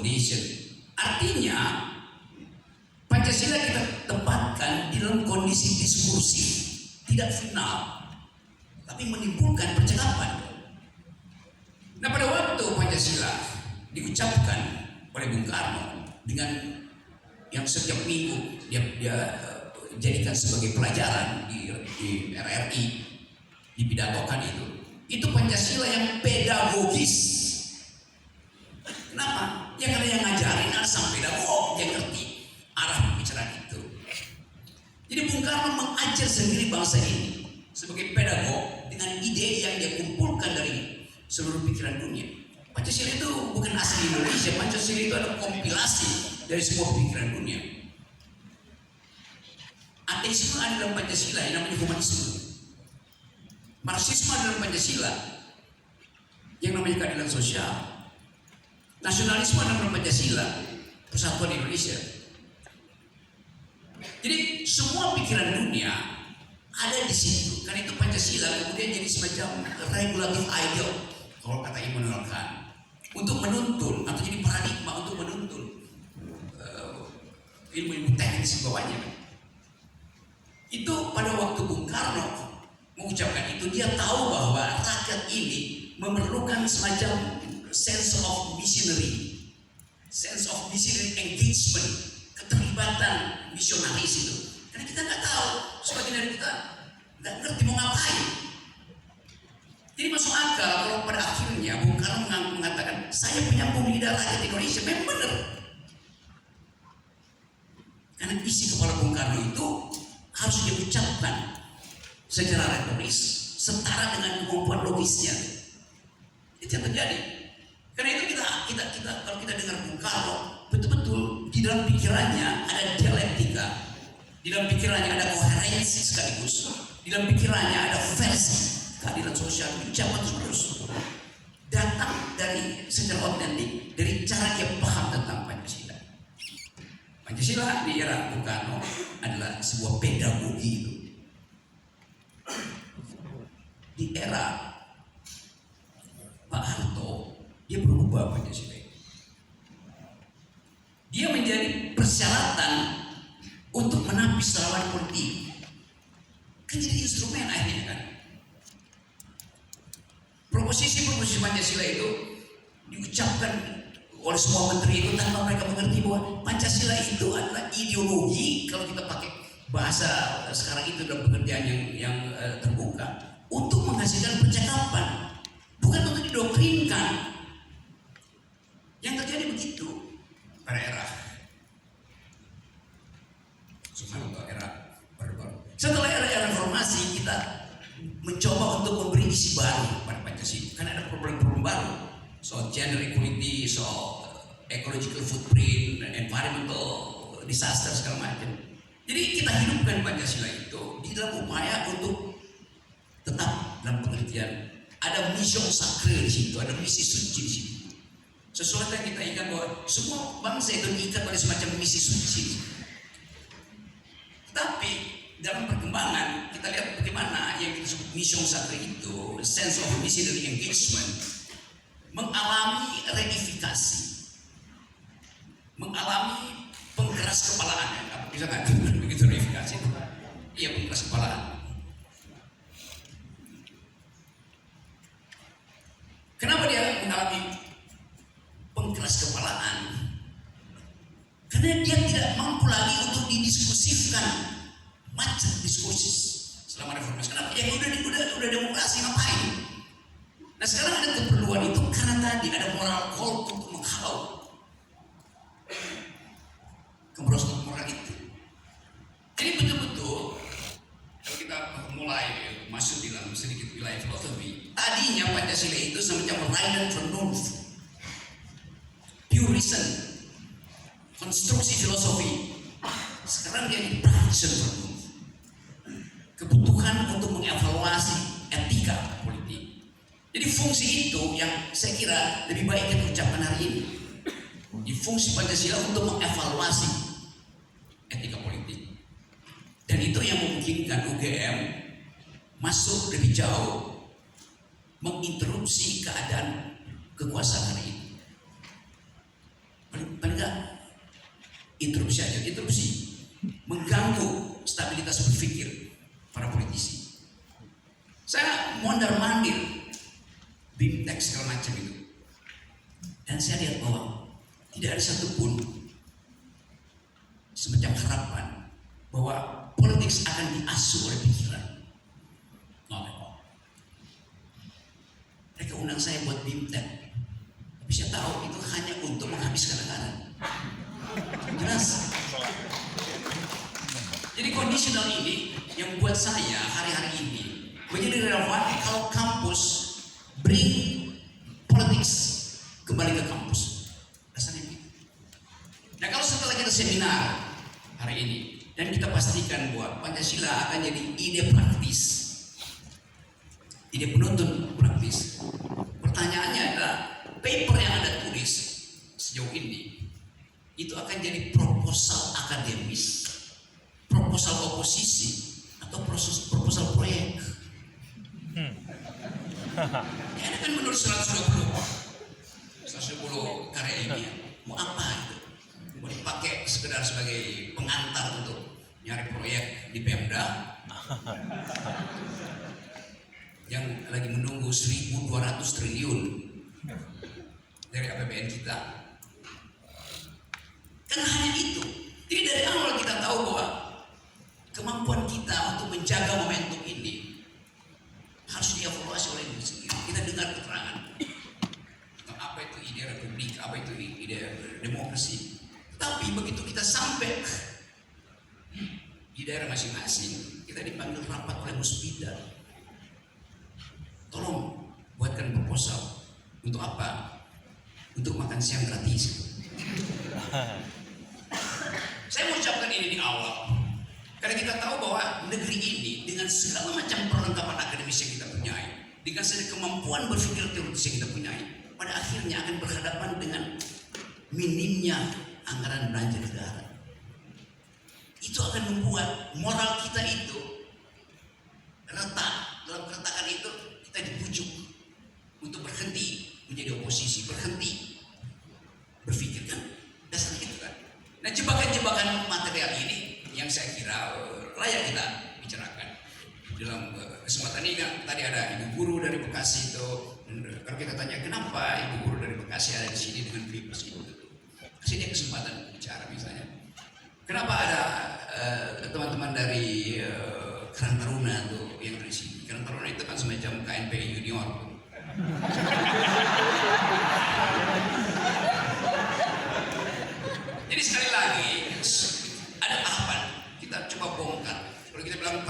foundation. Artinya Pancasila kita tempatkan di dalam kondisi diskursif, tidak final, tapi menimbulkan percakapan. Nah, pada waktu Pancasila diucapkan oleh Bung Karno dengan yang setiap minggu dia jadikan sebagai pelajaran di RRI, dipidatokan itu Pancasila yang pedagogis. Kenapa? Ya karena yang ngajarin sang pedagog yang ngerti arah pembicaraan itu. Jadi Bung Karno mengajar sendiri bangsa ini sebagai pedagog dengan ide yang dia kumpulkan dari seluruh pikiran dunia. Pancasila itu bukan asli Indonesia, Pancasila itu adalah kompilasi dari semua pikiran dunia. Ateisme ada dalam Pancasila yang namanya humanisme. Marxisme ada dalam Pancasila yang namanya keadilan sosial. Nasionalisme ada dalam Pancasila, persatuan Indonesia. Jadi semua pikiran dunia ada di situ. Karena itu Pancasila kemudian jadi semacam regulatif ideal, kalau kata Immanuel Kant, untuk menuntun atau jadi paradigma untuk menuntun ilmu-ilmu teknis di bawahnya. Itu pada waktu Bung Karno mengucapkan itu, dia tahu bahwa rakyat ini memerlukan semacam sense of missionary engagement, keterlibatan misionaris itu. Karena kita nggak tahu, sebagian dari kita nggak ngerti mau ngapain. Jadi masuk akal kalau pada akhirnya Bung Karno mengatakan saya penyambung lidah rakyat Indonesia. Memang benar. Karena isi kepala Bung Karno itu harus diucapkan secara retoris setara dengan kemampuan logisnya. Itu yang terjadi. Karena itu kita kalau kita dengar Bung Karno, betul-betul di dalam pikirannya ada dialektika, di dalam pikirannya ada koherensi sekaligus, di dalam pikirannya ada versi keadilan sosial diucapkan terus, datang dari secara otentik, dari cara dia paham tentang Pancasila. Pancasila di era Bung Karno adalah sebuah pedagogi itu. Di era Pak Harto, dia berubah Pancasila itu. Dia menjadi persyaratan untuk menapis lawan politik. Kan jadi instrumen akhirnya kan. Proposisi Pancasila itu diucapkan oleh semua menteri itu tanpa mereka mengerti bahwa Pancasila itu adalah ideologi, kalau kita pakai bahasa sekarang itu dalam pengertian yang terbuka, untuk menghasilkan percakapan, bukan untuk didoktrinkan. Yang terjadi begitu pada era Soeharto, era baru-baru. Setelah era reformasi, kita mencoba untuk memberi isi baru pada Pancasila, karena ada problem-problem baru soal gender equality, soal ecological footprint, environmental disaster segala macam. Jadi kita hidupkan Pancasila itu di dalam upaya untuk tetap dalam pengertian ada mission sacre di situ, ada misi suci di situ. Sesuatu yang kita ingat bahwa semua bangsa itu diikat oleh semacam misi suci. Tapi dalam perkembangan kita lihat bagaimana yang disebut mission sacre itu, sense of missionary engagement, mengalami reifikasi, mengalami pengkeras kepalaan. Bisa nggak begitu reifikasi? Iya, pengkeras kepalaan. Kenapa dia mengalami pengkeras kepalaan? Karena dia tidak mampu lagi untuk didiskusifkan macam diskursus selama reformasi. Kenapa? Ya udah demokrasi, ngapain? Nah sekarang ada keperluan itu karena tadi ada moral call untuk menghalau kemerosotan moral itu. Jadi betul-betul kalau kita mulai masuk di dalam sedikit wilayah filosofi, tadinya Pancasila itu semacam Reinen Vernunft, pure reason, konstruksi filosofi. Sekarang dia di practice Vernunft, kebutuhan untuk mengevaluasi etika politik. Jadi fungsi itu yang saya kira lebih baik kita ucapkan hari ini. Di fungsi Pancasila untuk mengevaluasi etika politik. Dan itu yang memungkinkan UGM masuk lebih jauh, menginterupsi keadaan kekuasaan hari ini. Oleh interupsi aja, interupsi, mengganggu stabilitas berpikir para politisi. Saya mondar-mandir BIMTEK segala macam itu, dan saya lihat bahwa tidak ada satupun semacam harapan bahwa politik akan diasuh oleh pikiran. Mereka undang saya buat BIMTEK, tapi saya tahu itu hanya untuk menghabiskan anggaran. Jelas. Jadi kondisional ini yang buat saya hari-hari ini menjadi relevan kalau kampus bring politics kembali ke kampus. Dasarnya gitu. Nah, kalau setelah kita seminar hari ini dan kita pastikan bahwa Pancasila akan jadi ide praktis, ide penuntun praktis. Pertanyaannya adalah paper yang Anda tulis sejauh ini itu akan jadi proposal akademis, proposal oposisi, atau proposal proyek. Anda kan menulis 120 karya ilmiah, mau apa itu? Mau dipakai sekedar sebagai pengantar untuk nyari proyek di Pemda yang lagi menunggu 1.200 triliun dari APBN kita. Kan hanya itu. Jadi dari awal kita tahu bahwa kemampuan kita untuk menjaga momentum ini harus dievaluasi oleh diri sendiri. Kita dengar keterangan apa itu ide republik, apa itu ide demokrasi. Tapi begitu kita sampai di daerah masing-masing, kita dipanggil rapat oleh Musbida. Tolong buatkan proposal. Untuk apa? Untuk makan siang gratis. Saya mau ucapkan ini di awal, karena kita tahu bahwa negeri ini dengan segala macam perlengkapan akademis yang kita punyai, dengan segala kemampuan berpikir teoritis yang kita punyai, pada akhirnya akan berhadapan dengan minimnya anggaran belanja negara. Itu akan membuat moral kita itu retak. Dalam keretakan itu kita dibujuk untuk berhenti menjadi oposisi, berhenti berpikir, kan dasarnya itu kan. Nah, jebakan-jebakan material ini yang saya kira layak kita bicarakan dalam kesempatan ini. Kan tadi ada ibu guru dari Bekasi itu, kalau kita tanya kenapa ibu guru dari Bekasi ada di sini dengan Bebas itu, kasih dia kesempatan bicara. Misalnya kenapa ada teman-teman dari Karang Taruna tuh yang dari sini. Karang Taruna itu kan semacam KNPI junior. Jadi sekali lagi